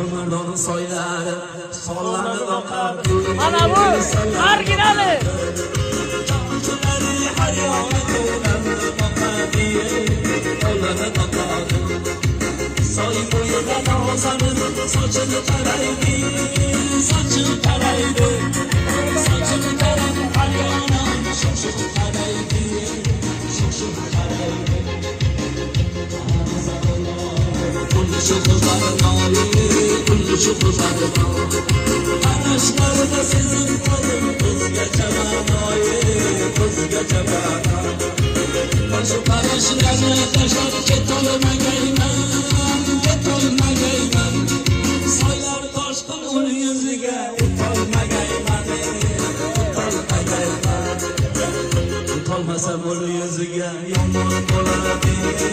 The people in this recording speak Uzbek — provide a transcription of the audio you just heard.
ko'mirdon soylari sollarni oqar Mana bu originali. har yoqqa to'lanib oqadi qo'lini oqadi soy bo'yida nozanib sochini taraydi sochini taraydi sochini tarab har yoqdan shoshib taraydi shoshib taraydi kulli shu qizlarni kulli shu qizlarni anashlarida sezib qoldim o'zgacha ma'noyi o'zgacha ma'no shu qarashlarni tashlab ketolmagayman ketolmagayman soylar toshqin uni yuziga o'tolmagayman o'tolmagayman o'tolmasam uni yuziga yomon bo'ladi